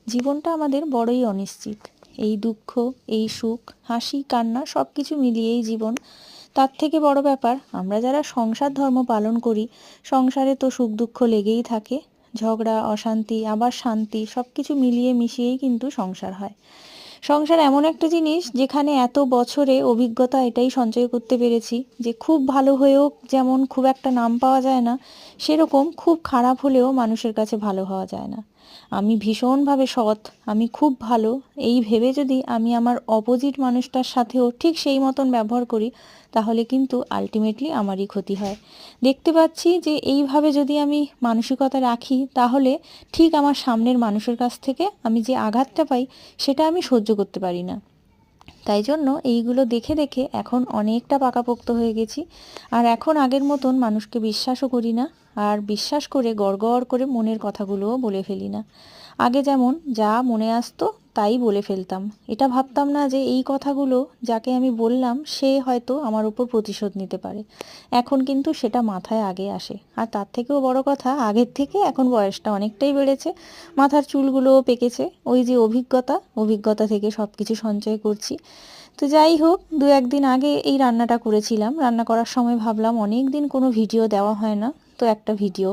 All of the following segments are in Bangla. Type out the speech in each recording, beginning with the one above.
জীবনটা আমাদের বড়ই অনিশ্চিত। এই দুঃখ, এই সুখ, হাসি কান্না সব কিছু মিলিয়েই জীবন। তার থেকে বড় ব্যাপার, আমরা যারা সংসার ধর্ম পালন করি, সংসারে তো সুখ দুঃখ লেগেই থাকে। ঝগড়া, অশান্তি, আবার শান্তি, সব কিছু মিলিয়ে মিশিয়েই কিন্তু সংসার হয়। সংসার এমন একটা জিনিস যেখানে এত বছরে অভিজ্ঞতা এটাই সঞ্চয় করতে পেরেছি যে খুব ভালো হয়েও যেমন খুব একটা নাম পাওয়া যায় না, সেরকম খুব খারাপ হলেও মানুষের কাছে ভালো হওয়া যায় না। আমি ভীষণভাবে সৎ, আমি খুব ভালো, এই ভেবে যদি আমি আমার অপোজিট মানুষটার সাথেও ঠিক সেই মতন ব্যবহার করি, তাহলে কিন্তু আলটিমেটলি আমারই ক্ষতি হয়। দেখতে পাচ্ছি যে এইভাবে যদি আমি মানসিকতা রাখি, তাহলে ঠিক আমার সামনের মানুষের কাছ থেকে আমি যে আঘাতটা পাই, সেটা আমি সহ্য করতে পারি না। তাই জন্য এইগুলো দেখে দেখে এখন অনেকটা পাকাপোক্ত হয়ে গেছি। আর এখন আগের মতন মানুষকে বিশ্বাসও করি না, আর বিশ্বাস করে গড়গড় করে মনের কথাগুলোও বলে ফেলি না। আগে যেমন যা মনে আসতো তাই বলে ফেলতাম, এটা ভাবতাম না যে এই কথাগুলো যাকে আমি বললাম সে হয়তো আমার উপর প্রতিশোধ নিতে পারে। এখন কিন্তু সেটা মাথায় আগে আসে। আর তার থেকেও বড় কথা, আগের থেকে এখন বয়সটা অনেকটাই বেড়েছে, মাথার চুলগুলোও পেকেছে। ওই যে অভিজ্ঞতা থেকে সব কিছু সঞ্চয় করছি। তো যাই হোক, দু একদিন আগে এই রান্নাটা করেছিলাম। রান্না করার সময় ভাবলাম অনেক দিন কোনো ভিডিও দেওয়া হয় না, তো একটা ভিডিও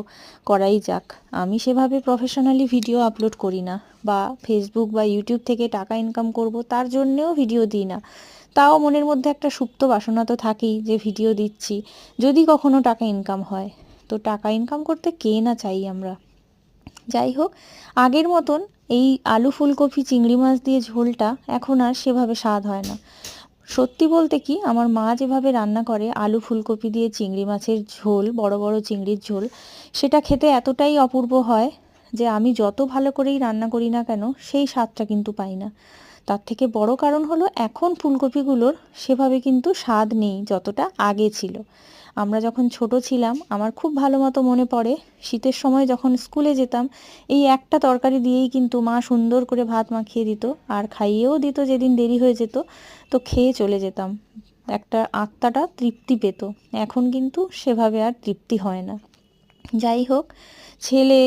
করাই যাক। আমি সেভাবে প্রফেশনালি ভিডিও আপলোড করি না, বা ফেসবুক বা ইউটিউব থেকে টাকা ইনকাম করব তার জন্যেও ভিডিও দিই না। তাও মনের মধ্যে একটা সুপ্ত বাসনা তো থাকেই যে ভিডিও দিচ্ছি, যদি কখনো টাকা ইনকাম হয়। তো টাকা ইনকাম করতে কে না চাই আমরা। যাই হোক, আগের মতন এই আলু ফুলকপি চিংড়ি মাছ দিয়ে ঝোলটা এখন আর সেভাবে স্বাদ হয় না। সত্যি বলতে কি, আমার মা যেভাবে রান্না করে আলু ফুলকপি দিয়ে চিংড়ি মাছের ঝোল, বড় বড় চিংড়ির ঝোল, সেটা খেতে এতটাই অপূর্ব হয় যে আমি যত ভালো করেই রান্না করি না কেন, সেই স্বাদটা কিন্তু পাই না। তার থেকে বড় কারণ হলো, এখন ফুলকপিগুলোর সেভাবে কিন্তু স্বাদ নেই যতটা আগে ছিল। আমরা যখন ছোট ছিলাম, আমার খুব ভালো মতো মনে পড়ে, শীতের সময় যখন স্কুলে যেতাম, এই একটা তরকারি দিয়েই কিন্তু মা সুন্দর করে ভাত মাখিয়ে দিত, আর খাইয়েও দিত যেদিন দেরি হয়ে যেত। তো খেয়ে চলে যেতাম, একটা আত্মাটা তৃপ্তি পেত। এখন কিন্তু সেভাবে আর তৃপ্তি হয় না। যাই হোক, ছেলে,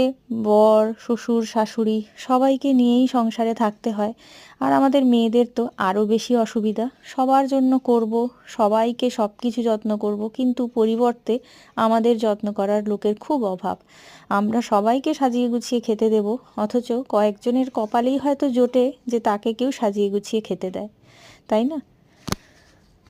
বর, শ্বশুর, শাশুড়ি সবাইকে নিয়েই সংসারে থাকতে হয়। আর আমাদের মেয়েদের তো আরও বেশি অসুবিধা। সবার জন্য করব, সবাইকে সব কিছু যত্ন করব, কিন্তু পরিবর্তে আমাদের যত্ন করার লোকের খুব অভাব। আমরা সবাইকে সাজিয়ে গুছিয়ে খেতে দেব, অথচ কয়েকজনের কপালেই হয়তো জোটে যে তাকে কেউ সাজিয়ে গুছিয়ে খেতে দেয়, তাই না?